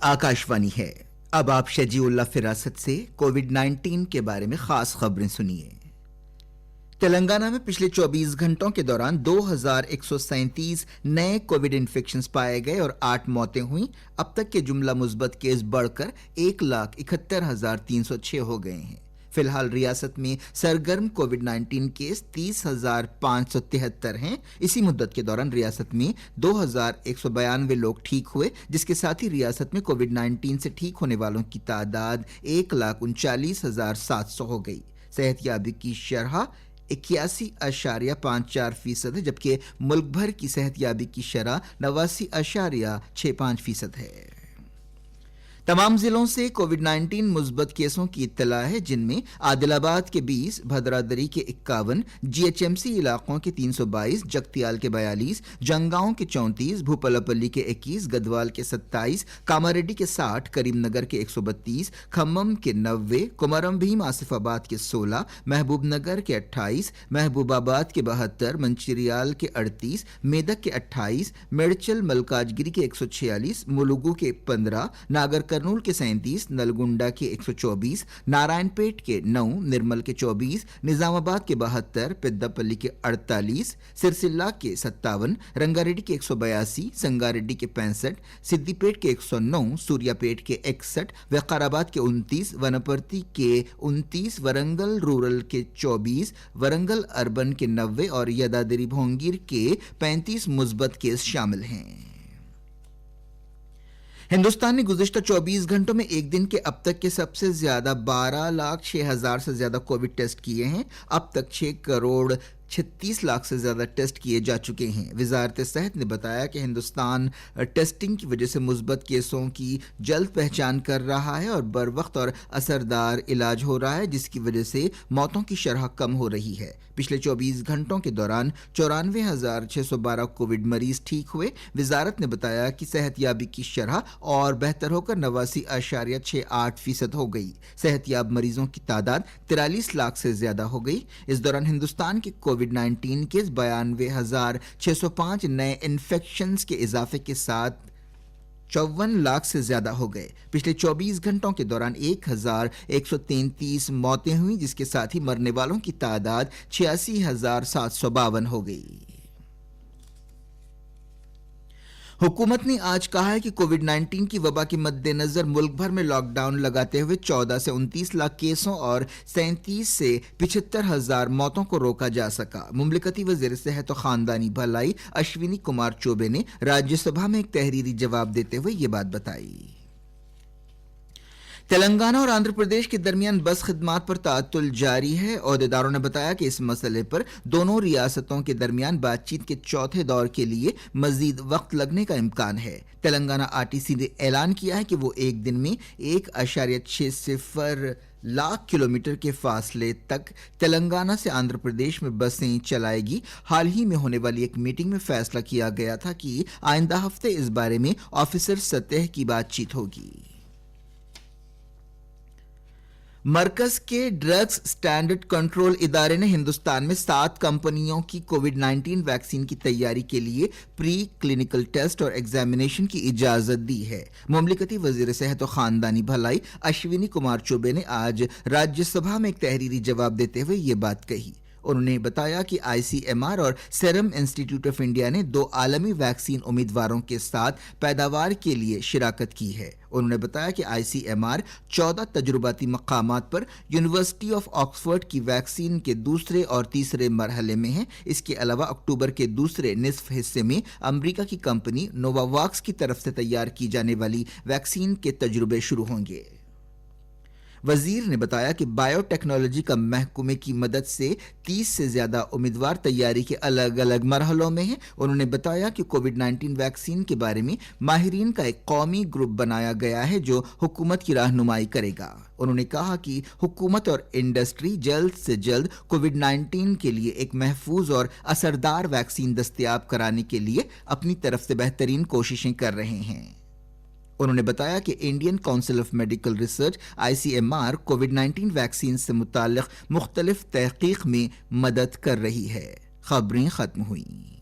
आकाशवाणी है। अब आप शजीउल्लाह फिरासत से कोविड-19 के बारे में खास खबरें सुनिए। तेलंगाना में पिछले 24 घंटों के दौरान 2137 नए कोविड इन्फेक्शंस पाए गए और 8 मौतें हुई। अब तक के जुमला मुस्बत केस बढ़कर 1,71,306 हो गए हैं। फिलहाल रियासत में सरगर्म कोविड-19 केस 30,573 हैं। इसी मुद्दत के दौरान रियासत में 2,192 लोग ठीक हुए, जिसके साथ ही रियासत में कोविड-19 से ठीक होने वालों की तादाद 1,39,700 हो गई। सेहतयाबी की शरह 81.54% है, जबकि मुल्क भर की सेहतयाबी की शरह 89.65% है। तमाम जिलों से कोविड-19 मुस्बत केसों की इत्तला है, जिनमें आदिलाबाद के 20, भद्रादरी के 51, जीएचएमसी इलाकों के 322, जगतियाल के 42, जंगांव के 34, भूपलापल्ली के 21, गदवाल के 27, कामारेड्डी के 60, करीमनगर के 132, खम्मम के 90, कुमरम भीम आसिफाबाद के 16, महबूबनगर के 28, महबूबाबाद के 72, मंचिरियाल के 38, मेदक के 28, मेडचल मलकाजगिरी के 146, मुलुगु के 15, नागर कर्नूल के 37, नलगुंडा के 124, नारायणपेट के 9, निर्मल के 24, निजामाबाद के 72, पेद्दापल्ली के 48, सिरसिल्ला के 57, रंगारेड्डी के 182, संगारेड्डी के 65, सिद्दीपेट के 109, सूर्यापेट के 61, विकाराबाद के 29, वनपर्ती के 29, वरंगल रूरल के 24, वरंगल अर्बन के 90 और यदादिरी भोंगीर के 35 मुस्बत केस शामिल हैं। हिंदुस्तान ने गुज़िश्ता 24 घंटों में एक दिन के अब तक के सबसे ज्यादा 12,06,000 से ज्यादा कोविड टेस्ट किए हैं। अब तक 6,36,00,000 से ज्यादा टेस्ट किए जा चुके हैं। वजारत सेहत ने बताया कि हिंदुस्तान टेस्टिंग की वजह से मुस्बत केसों की जल्द पहचान कर रहा है और बर वक्त और असरदार इलाज हो रहा है, जिसकी वजह से मौतों की शरह कम हो रही है। पिछले 24 घंटों के दौरान 94,612 कोविड मरीज ठीक हुए। वजारत ने बताया कि सेहतयाबी की शरह और बेहतर होकर 89.68% हो गई। सेहतयाब मरीजों की तादाद 43 लाख से ज्यादा हो गई। इस दौरान हिंदुस्तान के कोविड-19 केस 92,605 नए इन्फेक्शंस के इजाफे के साथ 54 लाख से ज्यादा हो गए। पिछले 24 घंटों के दौरान 1,133 मौतें हुई, जिसके साथ ही मरने वालों की तादाद 86,752 हो गई। हुकूमत ने आज कहा है कि कोविड-19 की वबा के मद्देनजर मुल्क भर में लॉकडाउन लगाते हुए 14 से 29 लाख केसों और 37 से 75,000 मौतों को रोका जा सका। मुमलिकती वज़ीर सेहत और खानदानी भलाई अश्विनी कुमार चौबे ने राज्यसभा में एक तहरीरी जवाब देते हुए ये बात बताई। तेलंगाना और आंध्र प्रदेश के दरमियान बस खिदमात पर ताअत्तुल जारी है। ओहदेदारों ने बताया कि इस मसले पर दोनों रियासतों के दरमियान बातचीत के चौथे दौर के लिए मजीद वक्त लगने का इम्कान है। तेलंगाना आरटीसी ने ऐलान किया है कि वो एक दिन में 1.60 लाख किलोमीटर के फासले तक तेलंगाना से आंध्र प्रदेश में बसें चलाएगी। हाल ही में होने वाली एक मीटिंग में फैसला किया गया था कि आइंदा हफ्ते इस बारे में ऑफिसर सतह की बातचीत होगी। मरकज के ड्रग्स स्टैंडर्ड कंट्रोल इदारे ने हिंदुस्तान में 7 कंपनियों की कोविड-19 वैक्सीन की तैयारी के लिए प्री क्लिनिकल टेस्ट और एग्जामिनेशन की इजाजत दी है। मुमलिकती वजीर सेहत और खानदानी भलाई अश्विनी कुमार चौबे ने आज राज्यसभा में एक तहरीरी जवाब देते हुए ये बात कही। उन्होंने बताया कि आईसीएमआर और सेरम इंस्टीट्यूट ऑफ इंडिया ने 2 आलमी वैक्सीन उम्मीदवारों के साथ पैदावार के लिए शिराकत की है। उन्होंने बताया कि आईसीएमआर 14 तजुर्बाती मकामात पर यूनिवर्सिटी ऑफ ऑक्सफोर्ड की वैक्सीन के दूसरे और तीसरे मरहले में है। इसके अलावा अक्टूबर के दूसरे निसफ हिस्से में अमेरिका की कंपनी नोवावैक्स की तरफ से तैयार की जाने वाली वैक्सीन के तजुर्बे शुरू होंगे। वजीर ने बताया कि बायोटेक्नोलॉजी का महकमे की मदद से 30 से ज्यादा उम्मीदवार तैयारी के अलग अलग मरहलों में हैं। उन्होंने बताया कि कोविड-19 वैक्सीन के बारे में माहिरीन का एक कौमी ग्रुप बनाया गया है जो हुकूमत की रहनुमाई करेगा। उन्होंने कहा कि हुकूमत और इंडस्ट्री जल्द से जल्द कोविड-19 के लिए एक महफूज और असरदार वैक्सीन दस्तयाब कराने के लिए अपनी तरफ से बेहतरीन कोशिशें कर रहे हैं। उन्होंने बताया कि Indian council of medical research ICMR covid vaccine से मुताल्लिक मुख्तलिफ तहकीक में मदद कर रही है। खबरें खत्म हुई।